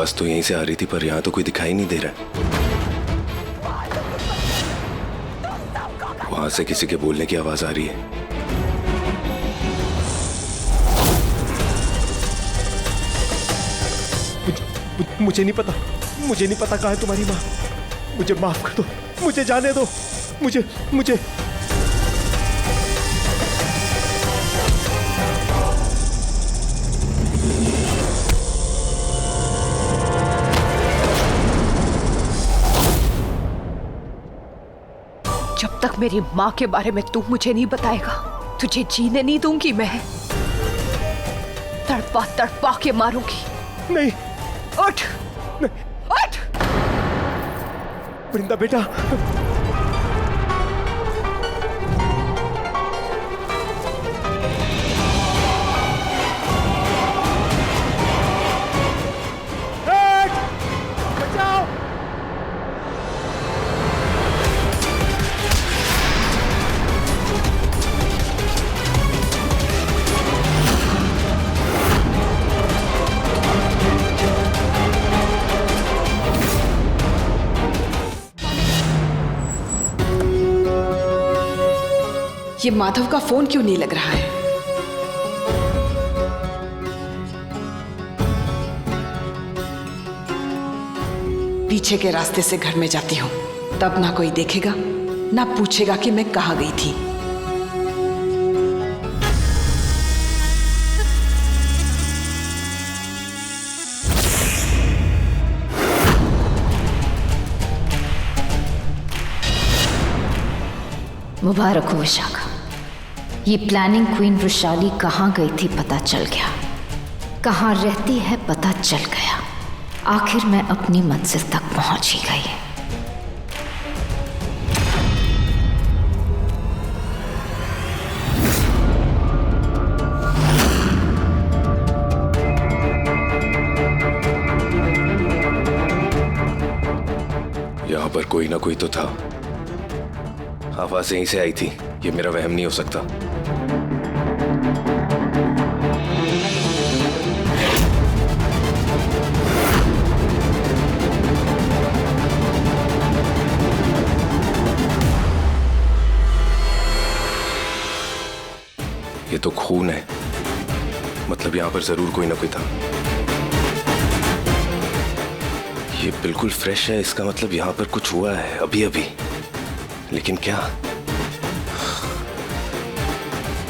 आवाज तो यहीं से आ रही थी, पर यहाँ तो कोई दिखाई नहीं दे रहा। वहां से किसी के बोलने की आवाज आ रही है। मुझे नहीं पता, मुझे नहीं पता कहाँ है तुम्हारी माँ। मुझे माफ कर दो, मुझे जाने दो, मुझे जब तक मेरी माँ के बारे में तू मुझे नहीं बताएगा, तुझे जीने नहीं दूंगी मैं। तड़पा तड़पा के मारूंगी। नहीं। उठ, उठ। वृंदा बेटा, बचाओ। ये माधव का फोन क्यों नहीं लग रहा है? पीछे के रास्ते से घर में जाती हूँ, तब ना कोई देखेगा ना पूछेगा कि मैं कहाँ गई थी। मुबारक हो विशाखा, ये प्लानिंग क्वीन वृषाली कहाँ गई थी पता चल गया, कहाँ रहती है पता चल गया। आखिर मैं अपनी मंजिल तक पहुंच ही गई। यहाँ पर कोई ना कोई तो था। आवाज यहीं से आई थी, ये मेरा वहम नहीं हो सकता। ये तो खून है, मतलब यहाँ पर जरूर कोई ना कोई था। ये बिल्कुल फ्रेश है, इसका मतलब यहाँ पर कुछ हुआ है अभी अभी। लेकिन क्या?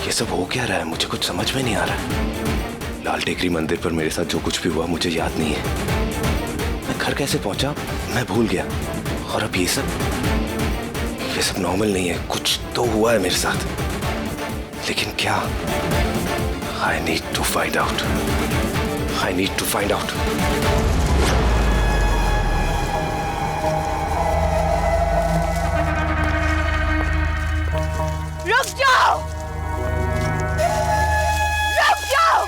ये सब हो क्या रहा है? मुझे कुछ समझ में नहीं आ रहा। लाल टेकरी मंदिर पर मेरे साथ जो कुछ भी हुआ मुझे याद नहीं है। मैं घर कैसे पहुंचा मैं भूल गया। और अब ये सब नॉर्मल नहीं है, कुछ तो हुआ है मेरे साथ। लेकिन क्या? I need to find out. I need to find out. रुक जाओ! रुक जाओ!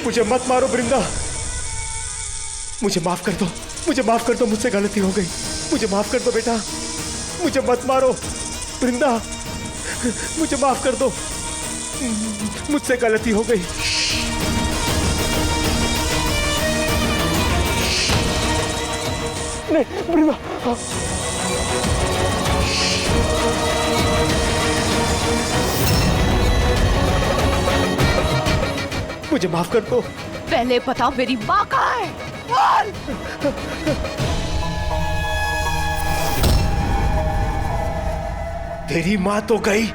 मुझे मत मारो वृंदा, मुझे माफ कर दो, मुझे माफ कर दो, मुझसे गलती हो गई। मुझे माफ कर दो बेटा, मुझे मत मारो वृंदा, मुझे माफ कर दो, मुझसे गलती हो गई। नहीं वृंदा, मुझे माफ कर दो। पहले बताओ मेरी माँ कहाँ है? बोल! तेरी माँ तो गई।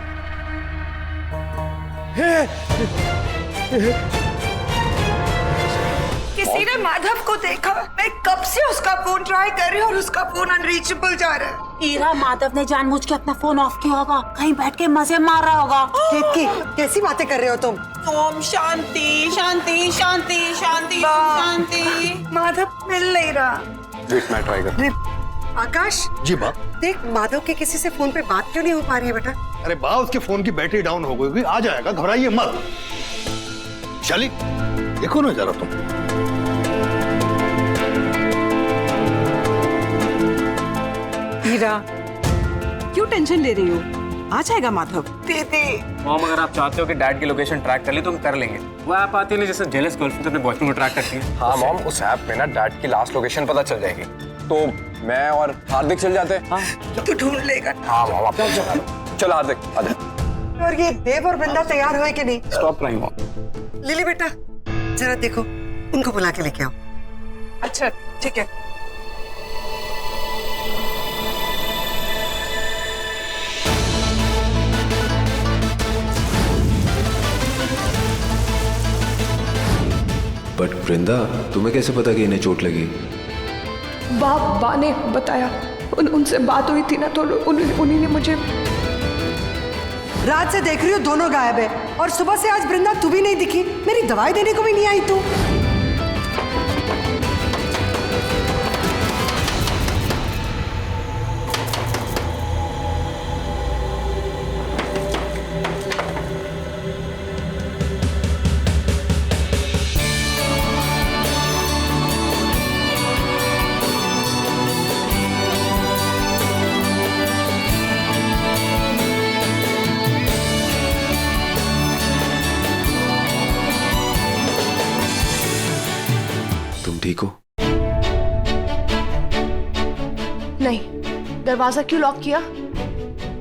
किसी ने माधव को देखा? मैं कब से उसका फोन ट्राई कर रही हूँ और उसका फोन अनरीचेबल जा रहा है। हीरा, माधव ने जानबूझ के अपना फोन ऑफ किया होगा, कहीं बैठ के मजे मार रहा होगा। केतकी, कैसी बातें कर रहे हो तुम? ओम शांति शांति शांति शांति शांति। माधव मिल नहीं रहा। वेट, मैं ट्राई कर। आकाश जी बाप। देख, माधव के किसी से फोन पे बात क्यों नहीं हो पा रही है बेटा? अरे बा, उसके फोन की बैटरी डाउन हो गई, आ जाएगा, घबराइए मत। शाली देखो ना जरा तुम। हीरा, क्यों टेंशन ले रही हो? आ जाएगा माधव। दीदी मॉम, अगर आप चाहते हो कि डैड की लोकेशन ट्रैक कर ले तो हम कर लेंगे। वो ऐप आती है ना जैसे जेलस गर्लफ्रेंड अपने बॉयफ्रेंड को ट्रैक करती है। हाँ मॉम, उस ऐप में ना डैड की लास्ट लोकेशन पता चल जाएगी, तो मैं और हार्दिक चल जाते हैं। हाँ तू ढूंढ लेगा। हाँ मॉम, आप चलो हार्दिक आ जाओ। और ये देव और वृंदा तैयार हुए कि नहीं? Stop crying mom. लिली बेटा जरा देखो, उनको बुला के लेके आओ। अच्छा ठीक है। बट वृंदा, तुम्हें कैसे पता कि इन्हें चोट लगी? बा ने बताया, उनसे बात हुई थी ना, तो उन्हीं ने मुझे। रात से देख रही हो दोनों गायब है, और सुबह से आज वृंदा तू भी नहीं दिखी। मेरी दवाई देने को भी नहीं आई तू। तुम ठीक हो? नहीं, दरवाजा क्यों लॉक किया?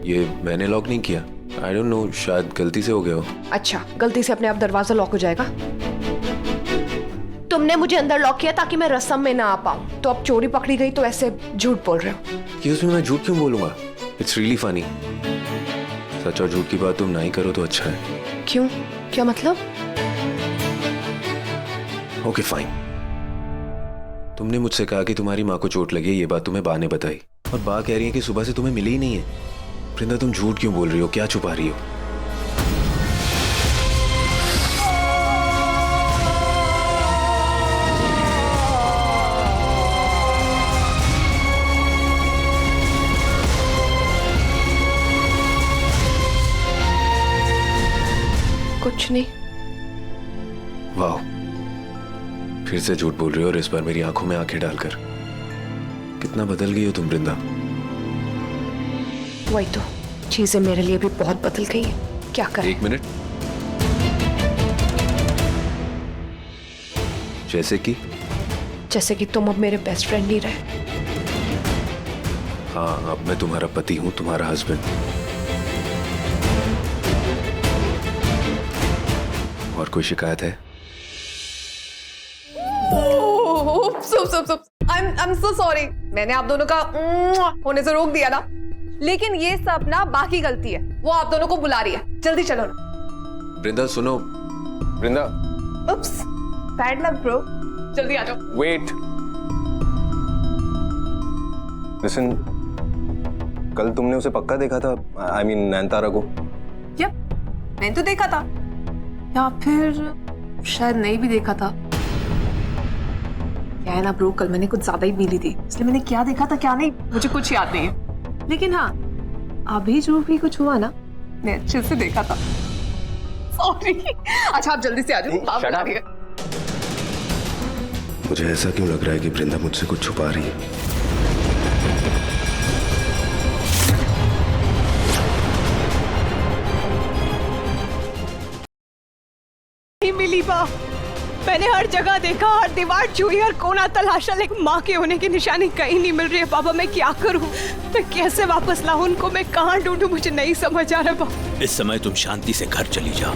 ये मैंने लॉक नहीं किया। आई डोंट नो, शायद गलती से हो गया हो। अच्छा, गलती से अपने आप दरवाजा लॉक हो जाएगा? तुमने मुझे अंदर लॉक किया ताकि मैं रस्म में ना आ पाऊं, तो अब चोरी पकड़ी गई तो ऐसे झूठ बोल रहे हो। ये उसमें मैं झूठ क्यों बोलूंगा? It's really funny. सच और झूठ की बात तुम ना ही करो तो अच्छा है। क्यों? क्या मतलब? Okay fine. तुमने मुझसे कहा कि तुम्हारी माँ को चोट लगी है, ये बात तुम्हें बा ने बताई, और बा कह रही है कि सुबह से तुम्हें मिली ही नहीं है। वृंदा, तुम झूठ क्यों बोल रही हो? क्या छुपा रही हो? कुछ नहीं। वाह, फिर से झूठ बोल रही हो, और इस बार मेरी आंखों में आंखें डालकर। कितना बदल गई हो तुम वृंदा। वही तो, चीजें मेरे लिए भी बहुत बदल गई है। क्या करें? एक मिनट। जैसे कि तुम अब मेरे बेस्ट फ्रेंड नहीं रहे। हाँ, अब मैं तुम्हारा पति हूं, तुम्हारा हस्बैंड। और कोई शिकायत है? I'm so sorry. मैंने आप दोनों का होने से रोक दिया ना, लेकिन ये सब ना बाकी गलती है। वो आप दोनों को बुला रही है, जल्दी चलो ना। वृंदा सुनो। वृंदा, उप्स, बैड लक ब्रो, जल्दी आ जाओ। वेट, लिसन, कल तुमने उसे पक्का देखा था? आई मीन नैनतारा को? यप, मैंने तो देखा था, या फिर शायद नहीं भी देखा था। क्या है ना ब्रो, कल मैंने कुछ ज्यादा ही पी ली थी, इसलिए मैंने क्या देखा था क्या नहीं मुझे कुछ याद नहीं है। लेकिन हाँ, अभी जो भी कुछ हुआ ना, मैं अच्छे से देखा था। सॉरी। अच्छा, आप जल्दी से आ जाओ, बात बता रही है। मुझे ऐसा क्यों लग रहा है कि वृंदा मुझसे कुछ छुपा रही है? नहीं मिली बा। मैंने हर जगह देखा, हर दीवार छुई, हर कोना तलाशा, लेकिन माँ के होने की निशानी कहीं नहीं मिल रही है। बाबा, मैं क्या करूं? मैं कैसे वापस लाऊं उनको? मैं कहाँ ढूंढूं? मुझे नहीं समझ आ रहा बाबा। इस समय तुम शांति से घर चली जाओ,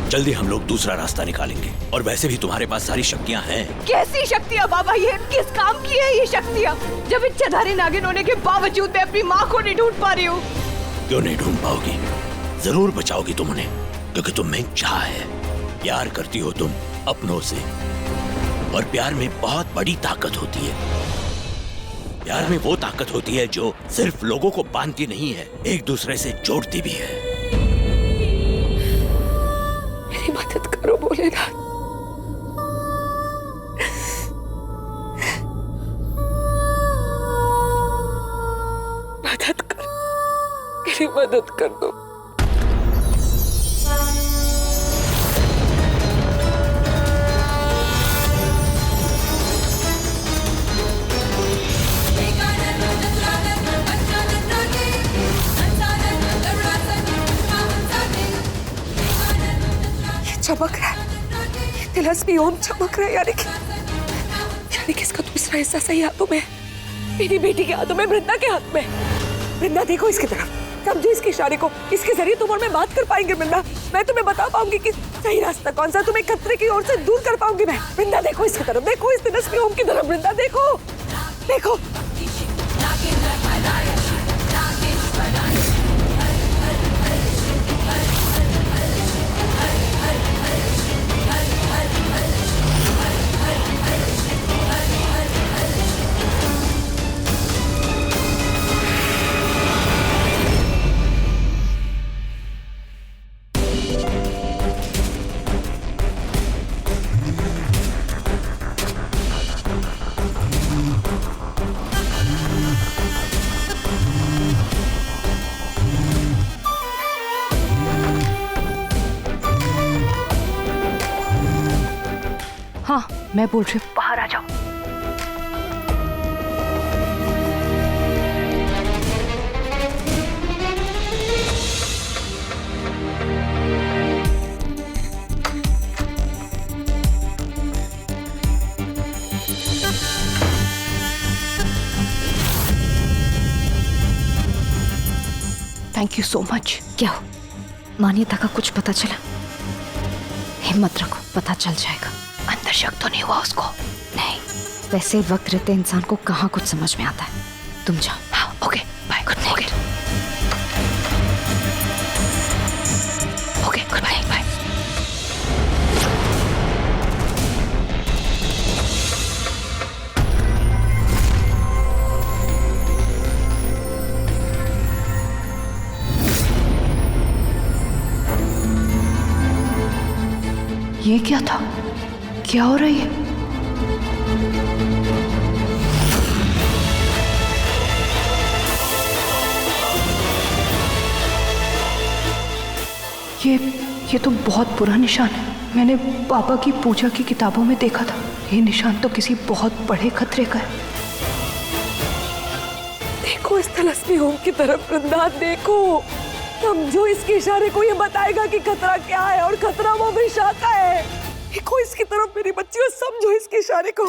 जल्दी हम लोग दूसरा रास्ता निकालेंगे। और वैसे भी तुम्हारे पास सारी शक्तियाँ हैं। कैसी शक्तियाँ बाबा? ये किस काम की है ये शक्तियाँ, जब इच्छाधारी नागिन होने के बावजूद मैं अपनी माँ को नहीं ढूंढ पा रही हूँ? क्यों नहीं ढूंढ पाओगी? जरूर बचाओगी तुम उन्हें, क्योंकि तुम में चाह है। प्यार करती हो तुम अपनों से, और प्यार में बहुत बड़ी ताकत होती है। प्यार में वो ताकत होती है जो सिर्फ लोगों को बांधती नहीं है, एक दूसरे से जोड़ती भी है। मेरी मदद करो भोलेनाथ। मदद करो, मेरी मदद कर दो। चमक रहा है, ये तिलस्मी ओम चमक रहा है, यानी कि इसका दूसरा हिस्सा सही हाथों में, मेरी बेटी के हाथों में, वृंदा के हाथ में। वृंदा देखो इसकी तरफ, समझो इसके इशारे को, इसके जरिए तुम और मैं बात कर पाएंगे वृंदा। मैं तुम्हें बता पाऊंगी कि सही रास्ता कौन सा, तुम्हें खतरे की ओर से दूर कर पाऊंगी मैं। वृंदा देखो इसकी तरफ, देखो इस तिलस्मी ओम की तरफ, वृंदा देखो देखो। हाँ, मैं बोल रही हूँ, बाहर आ जाओ। Thank you so much. क्या हो, मान्यता का कुछ पता चला? हिम्मत रखो, पता चल जाएगा। अंदर शक तो नहीं हुआ उसको? नहीं, वैसे वक्त रहते इंसान को कहाँ कुछ समझ में आता है। तुम जाओ। हाँ, okay, bye, good night. Okay, goodbye, bye. ये क्या था? क्या हो रहा है? ये तो बहुत बुरा निशान है। मैंने पापा की पूजा की किताबों में देखा था। ये निशान तो किसी बहुत बड़े खतरे का है। देखो इस तिलस्मी ओम की तरफ वृंदा, देखो, समझो इसके इशारे को, ये बताएगा कि खतरा क्या है, और खतरा वो विशाखा है। देखो इसकी तरफ मेरी बच्ची, समझो इसके इशारे को।